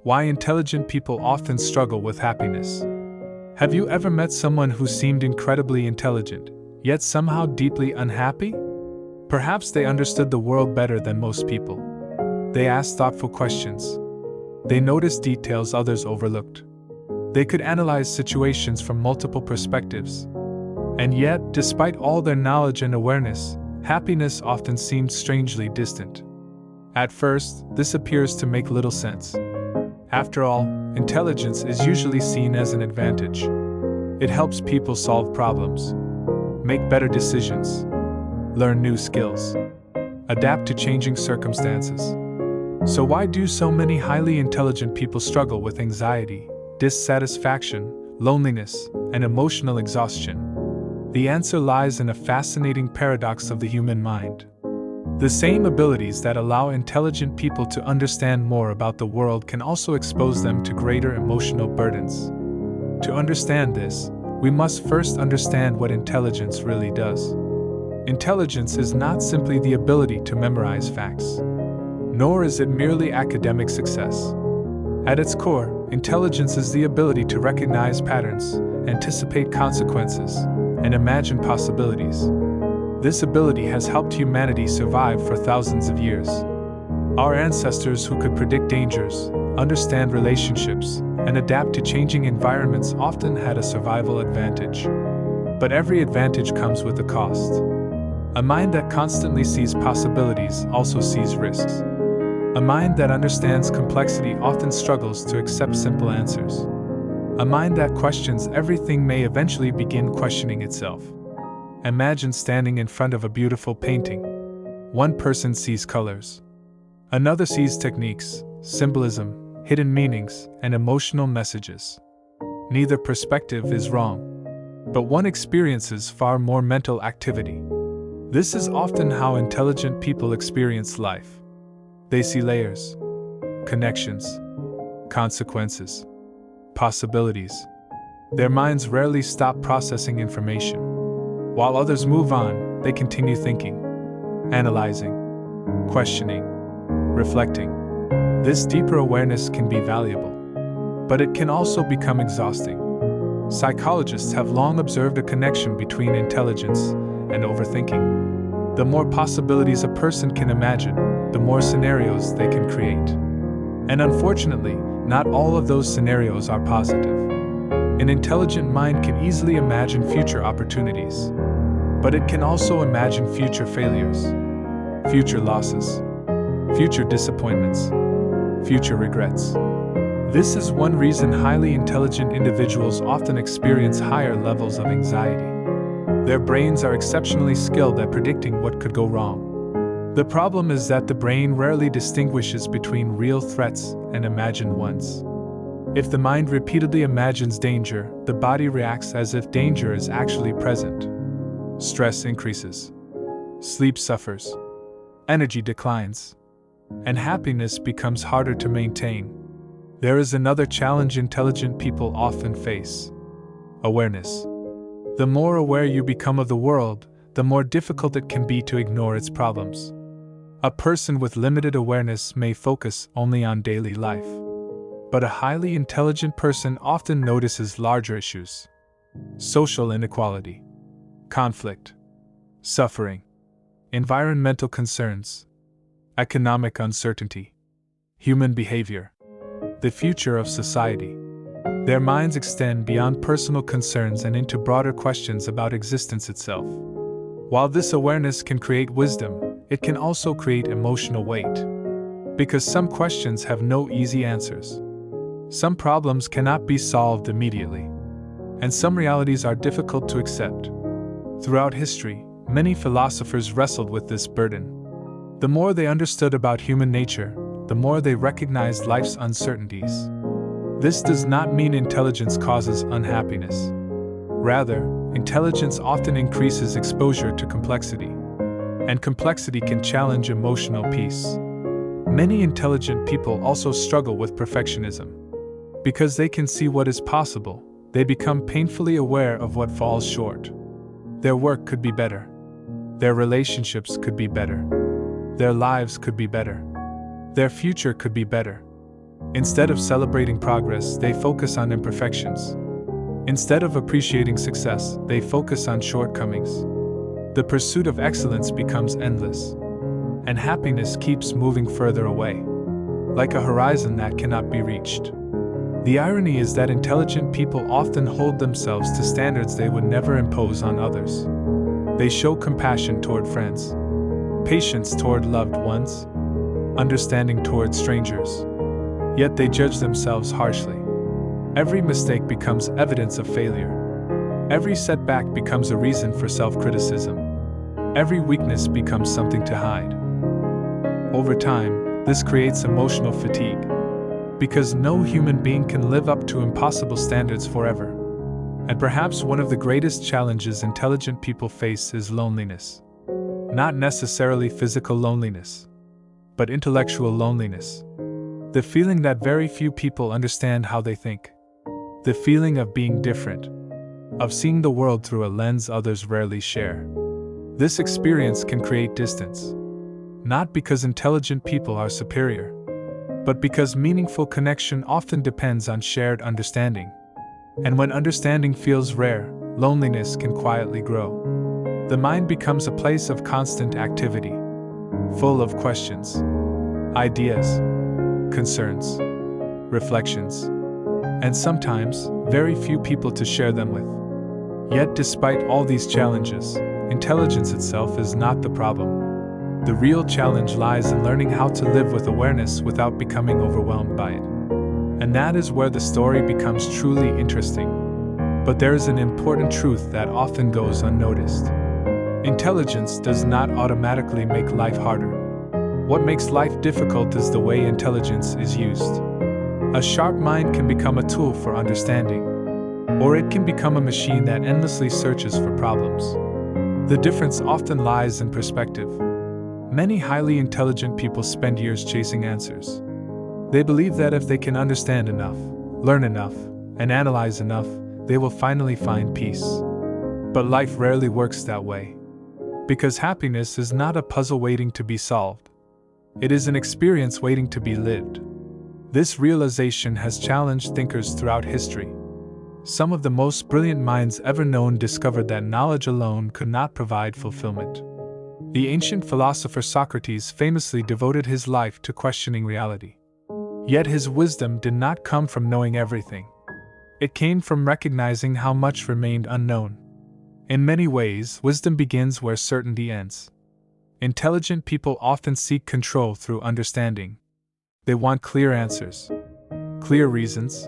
Why intelligent people often struggle with happiness. Have you ever met someone who seemed incredibly intelligent, yet somehow deeply unhappy? Perhaps they understood the world better than most people. They asked thoughtful questions. They noticed details others overlooked. They could analyze situations from multiple perspectives. And yet, despite all their knowledge and awareness, happiness often seemed strangely distant. At first, this appears to make little sense. After all, intelligence is usually seen as an advantage. It helps people solve problems, make better decisions, learn new skills, adapt to changing circumstances. So why do so many highly intelligent people struggle with anxiety, dissatisfaction, loneliness, and emotional exhaustion? The answer lies in a fascinating paradox of the human mind. The same abilities that allow intelligent people to understand more about the world can also expose them to greater emotional burdens. To understand this, we must first understand what intelligence really does. Intelligence is not simply the ability to memorize facts, nor is it merely academic success. At its core, intelligence is the ability to recognize patterns, anticipate consequences, and imagine possibilities. This ability has helped humanity survive for thousands of years. Our ancestors who could predict dangers, understand relationships, and adapt to changing environments often had a survival advantage. But every advantage comes with a cost. A mind that constantly sees possibilities also sees risks. A mind that understands complexity often struggles to accept simple answers. A mind that questions everything may eventually begin questioning itself. Imagine standing in front of a beautiful painting. One person sees colors. Another sees techniques, symbolism, hidden meanings, and emotional messages. Neither perspective is wrong, but one experiences far more mental activity. This is often how intelligent people experience life. They see layers, connections, consequences, possibilities. Their minds rarely stop processing information. While others move on, they continue thinking, analyzing, questioning, reflecting. This deeper awareness can be valuable, but it can also become exhausting. Psychologists have long observed a connection between intelligence and overthinking. The more possibilities a person can imagine, the more scenarios they can create. And unfortunately, not all of those scenarios are positive. An intelligent mind can easily imagine future opportunities, but it can also imagine future failures, future losses, future disappointments, future regrets. This is one reason highly intelligent individuals often experience higher levels of anxiety. Their brains are exceptionally skilled at predicting what could go wrong. The problem is that the brain rarely distinguishes between real threats and imagined ones. If the mind repeatedly imagines danger, the body reacts as if danger is actually present. Stress increases. Sleep suffers. Energy declines. And happiness becomes harder to maintain. There is another challenge intelligent people often face: awareness. The more aware you become of the world, the more difficult it can be to ignore its problems. A person with limited awareness may focus only on daily life. But a highly intelligent person often notices larger issues: social inequality, conflict, suffering, environmental concerns, economic uncertainty, human behavior, the future of society. Their minds extend beyond personal concerns and into broader questions about existence itself. While this awareness can create wisdom, it can also create emotional weight. Because some questions have no easy answers. Some problems cannot be solved immediately. And some realities are difficult to accept. Throughout history, many philosophers wrestled with this burden. The more they understood about human nature, the more they recognized life's uncertainties. This does not mean intelligence causes unhappiness. Rather, intelligence often increases exposure to complexity. And complexity can challenge emotional peace. Many intelligent people also struggle with perfectionism. Because they can see what is possible, they become painfully aware of what falls short. Their work could be better. Their relationships could be better. Their lives could be better. Their future could be better. Instead of celebrating progress, they focus on imperfections. Instead of appreciating success, they focus on shortcomings. The pursuit of excellence becomes endless, and happiness keeps moving further away, like a horizon that cannot be reached. The irony is that intelligent people often hold themselves to standards they would never impose on others. They show compassion toward friends, patience toward loved ones, understanding toward strangers. Yet they judge themselves harshly. Every mistake becomes evidence of failure. Every setback becomes a reason for self-criticism. Every weakness becomes something to hide. Over time, this creates emotional fatigue, because no human being can live up to impossible standards forever. And perhaps one of the greatest challenges intelligent people face is loneliness. Not necessarily physical loneliness, but intellectual loneliness. The feeling that very few people understand how they think. The feeling of being different, of seeing the world through a lens others rarely share. This experience can create distance, not because intelligent people are superior, but because meaningful connection often depends on shared understanding. And when understanding feels rare, loneliness can quietly grow. The mind becomes a place of constant activity, full of questions, ideas, concerns, reflections, and sometimes very few people to share them with. Yet despite all these challenges, intelligence itself is not the problem. The real challenge lies in learning how to live with awareness without becoming overwhelmed by it. And that is where the story becomes truly interesting. But there is an important truth that often goes unnoticed. Intelligence does not automatically make life harder. What makes life difficult is the way intelligence is used. A sharp mind can become a tool for understanding, or it can become a machine that endlessly searches for problems. The difference often lies in perspective. Many highly intelligent people spend years chasing answers. They believe that if they can understand enough, learn enough, and analyze enough, they will finally find peace. But life rarely works that way. Because happiness is not a puzzle waiting to be solved. It is an experience waiting to be lived. This realization has challenged thinkers throughout history. Some of the most brilliant minds ever known discovered that knowledge alone could not provide fulfillment. The ancient philosopher Socrates famously devoted his life to questioning reality. Yet his wisdom did not come from knowing everything. It came from recognizing how much remained unknown. In many ways, wisdom begins where certainty ends. Intelligent people often seek control through understanding. They want clear answers, clear reasons,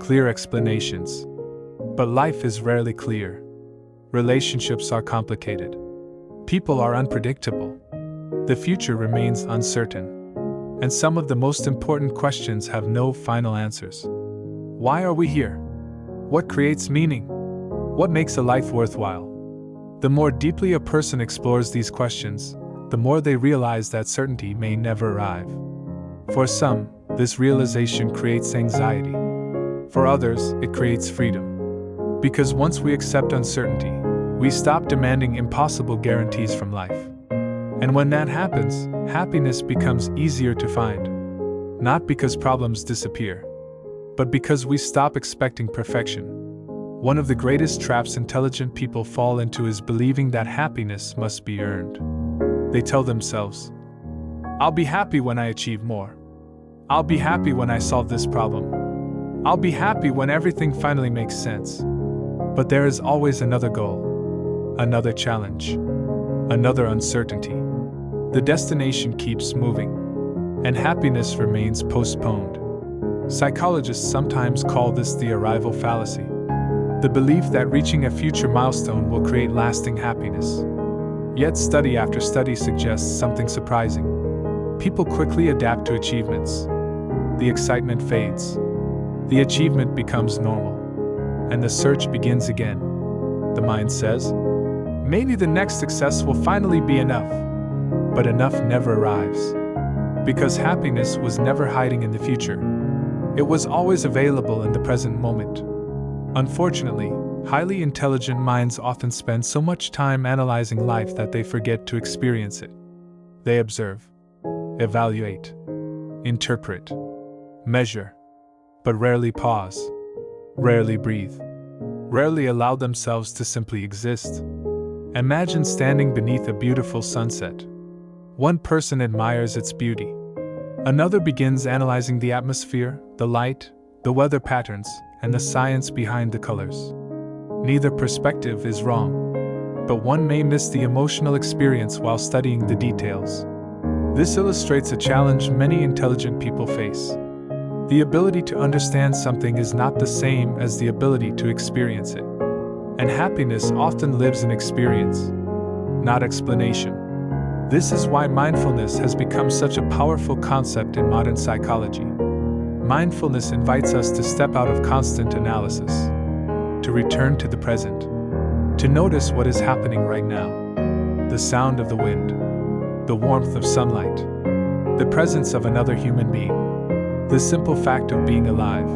clear explanations. But life is rarely clear. Relationships are complicated. People are unpredictable. The future remains uncertain. And some of the most important questions have no final answers. Why are we here? What creates meaning? What makes a life worthwhile? The more deeply a person explores these questions, the more they realize that certainty may never arrive. For some, this realization creates anxiety. For others, it creates freedom. Because once we accept uncertainty, we stop demanding impossible guarantees from life. And when that happens, happiness becomes easier to find. Not because problems disappear, but because we stop expecting perfection. One of the greatest traps intelligent people fall into is believing that happiness must be earned. They tell themselves, "I'll be happy when I achieve more. I'll be happy when I solve this problem. I'll be happy when everything finally makes sense." But there is always another goal, another challenge, another uncertainty. The destination keeps moving, and happiness remains postponed. Psychologists sometimes call this the arrival fallacy. The belief that reaching a future milestone will create lasting happiness. Yet study after study suggests something surprising. People quickly adapt to achievements. The excitement fades. The achievement becomes normal. And the search begins again. The mind says, maybe the next success will finally be enough. But enough never arrives. Because happiness was never hiding in the future. It was always available in the present moment. Unfortunately, highly intelligent minds often spend so much time analyzing life that they forget to experience it. They observe, evaluate, interpret, measure, but rarely pause, rarely breathe, rarely allow themselves to simply exist. Imagine standing beneath a beautiful sunset. One person admires its beauty. Another begins analyzing the atmosphere, the light, the weather patterns, and the science behind the colors. Neither perspective is wrong, but one may miss the emotional experience while studying the details. This illustrates a challenge many intelligent people face. The ability to understand something is not the same as the ability to experience it. And happiness often lives in experience, not explanation. This is why mindfulness has become such a powerful concept in modern psychology. Mindfulness invites us to step out of constant analysis, to return to the present, to notice what is happening right now. The sound of the wind, the warmth of sunlight, the presence of another human being, the simple fact of being alive.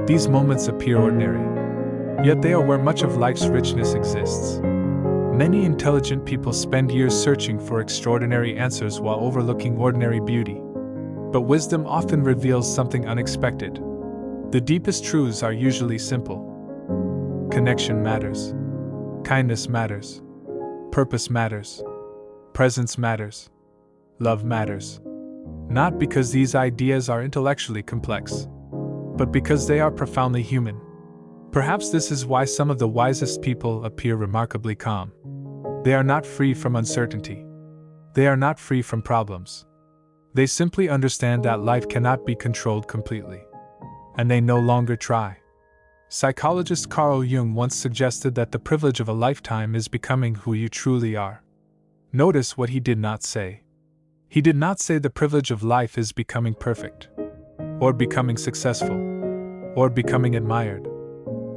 These moments appear ordinary, yet they are where much of life's richness exists. Many intelligent people spend years searching for extraordinary answers while overlooking ordinary beauty. But wisdom often reveals something unexpected. The deepest truths are usually simple. Connection matters. Kindness matters. Purpose matters. Presence matters. Love matters. Not because these ideas are intellectually complex, but because they are profoundly human. Perhaps this is why some of the wisest people appear remarkably calm. They are not free from uncertainty. They are not free from problems. They simply understand that life cannot be controlled completely. And they no longer try. Psychologist Carl Jung once suggested that the privilege of a lifetime is becoming who you truly are. Notice what he did not say. He did not say the privilege of life is becoming perfect, or becoming successful, or becoming admired.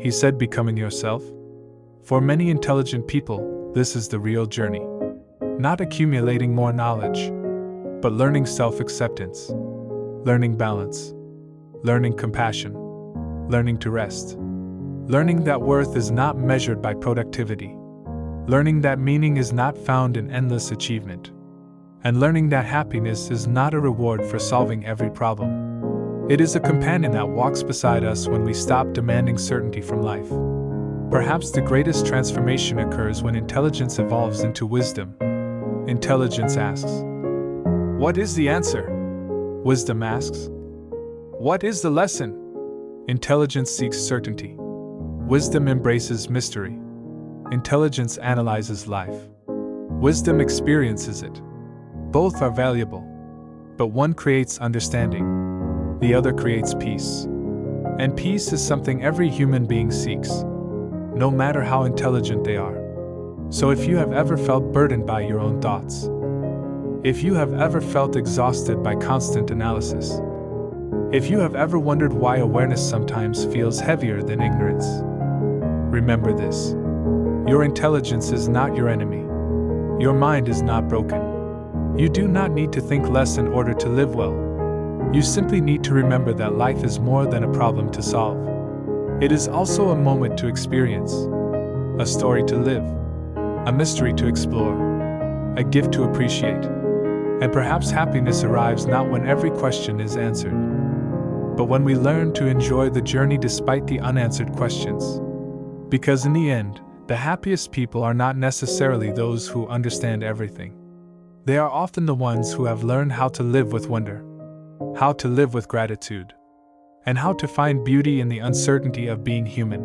He said becoming yourself. For many intelligent people, this is the real journey. Not accumulating more knowledge, but learning self-acceptance, learning balance, learning compassion, learning to rest, learning that worth is not measured by productivity, learning that meaning is not found in endless achievement, and learning that happiness is not a reward for solving every problem. It is a companion that walks beside us when we stop demanding certainty from life. Perhaps the greatest transformation occurs when intelligence evolves into wisdom. Intelligence asks, "What is the answer?" Wisdom asks, "What is the lesson?" Intelligence seeks certainty. Wisdom embraces mystery. Intelligence analyzes life. Wisdom experiences it. Both are valuable, but one creates understanding, the other creates peace. And peace is something every human being seeks, no matter how intelligent they are. So if you have ever felt burdened by your own thoughts, if you have ever felt exhausted by constant analysis, if you have ever wondered why awareness sometimes feels heavier than ignorance, remember this. Your intelligence is not your enemy. Your mind is not broken. You do not need to think less in order to live well. You simply need to remember that life is more than a problem to solve. It is also a moment to experience, a story to live, a mystery to explore, a gift to appreciate. And perhaps happiness arrives not when every question is answered, but when we learn to enjoy the journey despite the unanswered questions. Because in the end, the happiest people are not necessarily those who understand everything. They are often the ones who have learned how to live with wonder, how to live with gratitude, and how to find beauty in the uncertainty of being human.